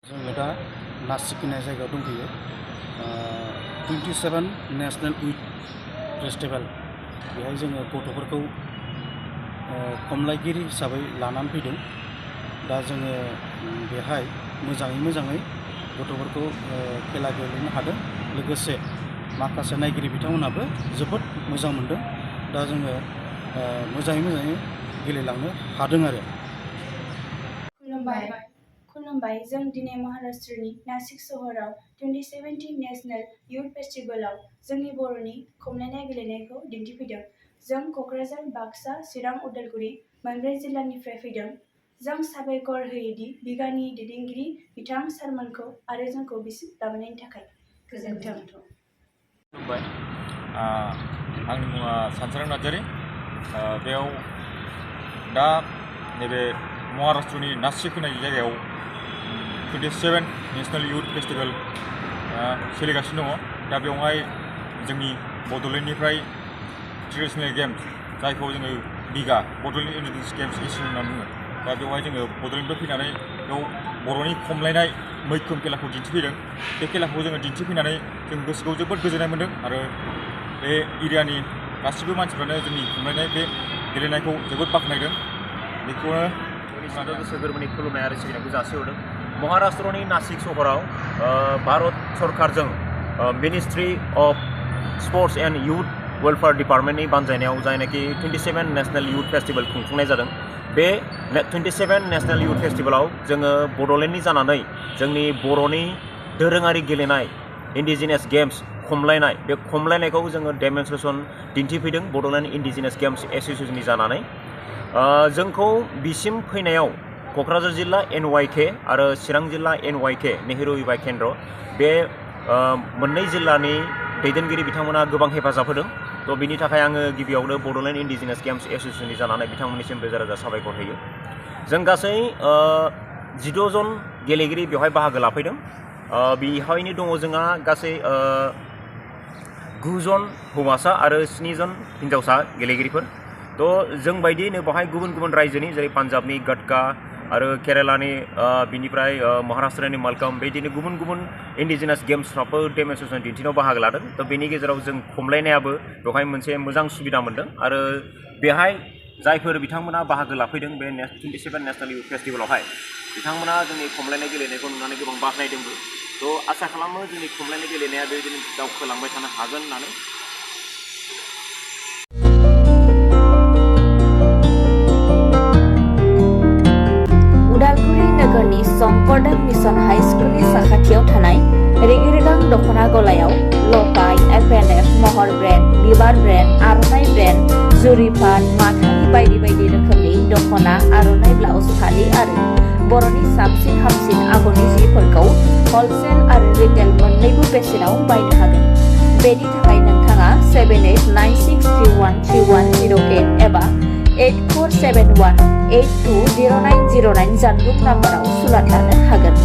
जोङो दा नासिकिनाय जायगायाव दंफैयो 27 नेशनेल युथ फेस्टिवल बेहाय जोङो गथ'फोरखौ खमलायगिरि हिसाबै लानानै फैदों दा जोङो बेहाय मोजाङै गथ'फोरखौ खेला गेलेनो हादों लोगोसे माखासे नायगिरि बिथांमोनाबो जोबोद मोजां मोनदों दा जोङो मोजाङै गेलेलांनो हादों आरो खुलुमबाय जों दिनै महाराष्ट्रनि नासिक सहराव 2017 नेशनेल युथ फेस्टिवलाव जोंनि बर'नि खमलायनाय गेलेनायखौ दिन्थिफैदों। जों क'क्राझार, बाक्सा, चिरां, उदालगुरि मोनब्रै जिल्लानिफ्राय फैदों। जों साबायखर होयोदि बिगानि दैदेनगिरि बिथां सारमोनखौ आरो जोंखौ बिसिम लाबोनायनि थाखाय गोजोन्थों। खुलुमबाय आंनि मुङा सानस्रां नार्जारि बेयाव दा नैबे महाराष्ट्रनि नासिक होननाय जायगायाव 27 नेशनेल युथ फेस्टिवल सोलिगासिनो दङ दा बेवहाय जोंनि बड'लेण्डनिफ्राय ट्रेडिशनेल गेम्स जायखौ जोङो बिगा बड'लेण्ड इन्डिजिनियास गेम्स एसोसिएशन होनना बुङो दा बेवहाय जोङो बड'लेण्डनिफ्राय फैनानै बेयाव बर'नि खमलायनाय मैखोम खेलाखौ दिन्थिफैदों बे खेलाखौ जोङो दिन्थिफैनानै जों गोसोखौ जोबोद गोजोननाय मोन्दों आरो बे एरियानि गासिबो मानसिफ्रानो जोंनि खमलायनाय बे गेलेनायखौ जोबोद बाख्नायदों बेखौनो गोसो गोरबोनि खुलुमनाय आरो सिबिनायखौ जासिहरदों। महाराष्ट्रनि नासिक सहराव भारत सरकारजों ministry of sports and youth welfare डिपार्टमेन्टनि बानजायनायाव जायनाखि 27 नेशनेल युथ फेस्टिवल खुंफुंनाय जादों बे 27 नेशनेल युथ फेस्टिवलाव जोङो बड'लेण्डनि जानानै जोंनि बर'नि दोरोङारि गेलेनाय इन्डिजिनियास गेम्स खमलायनाय बे खमलायनायखौ जोङो डेमनस्ट्रेसन दिन्थिफैदों बड'लेण्ड इन्डिजिनियास गेम्स एसोसिएशननि जानानै जोंखौ बिसिम फैनायाव क'क्राझार जिल्ला NYK आरो चिरां जिल्ला NYK नेहरू युवा केन्द्र बे मोननै जिल्लानि दैदेनगिरि बिथांमोना गोबां हेफाजाब होदों थ' बिनि थाखाय आङो गिबियावनो बड'लेण्ड इन्डिजिनियास गेम्स एसोसिएशननि जानानै बिथांमोननिसिम रोजा साबायखर होयो। जों गासै 12 जन गेलेगिरि बेवहाय बाहागो लाफैदों बेवहायनो दङ जोंहा गासै 9 जन हौवासा आरो 7 जन हिन्जावसा गेलेगिरिफोर थ' जों बायदियैनो बेवहाय गुबुन रायजोनि जेरै पान्जाबनि गटका आरो केरेलानि बिनिफ्राय महाराष्ट्रनि मालकाम बेदिनो गुबुन इन्डिजिनियास गेम्सफ्राबो डेमनस्ट्रेसन दिन्थिनायाव बाहागो लादों थ' बेनि गेजेराव जों खमलायनायाबो बेवहाय मोनसे मोजां सुबिदा मोन्दों आरो बेहाय जायफोर बिथांमोना बाहागो लाफैदों बे 27 नेशनेल युथ फेस्टिवलावहाय बिथांमोना जोंनि खमलायनाय गेलेनायखौ नुनानै गोबां बाख्नायदोंबो थ' आसा खालामो जोंनि खमलायनाय गेलेनाया बेबायदिनो दावखोलांबाय थानो हागोन होननानै। उदालगुरि नोगोरनि शंकरदेव मिशन हाई स्कुलनि साखाथियाव थानाय रेगे-रेगां दख'ना गलायाव लफाय, FNF, महर ब्रेन्ड, बिबार ब्रेन्ड, आर'नाइ ब्रेन्ड, जुरि पाट, माथानि बायदि रोखोमनि दख'ना, आर'नाइ ब्लाउस, फालि आरो बर'नि साबसिन हामसिन आगरनि जिफोरखौ हलसेल आरो रिटेल मोन्नैबो बेसेनाव बायनो हागोन। बेनि थाखाय नोंथाङा 7896313108 एबा 8471820909 जानबुं नाम्बाराव सुलाद लानो हागोन।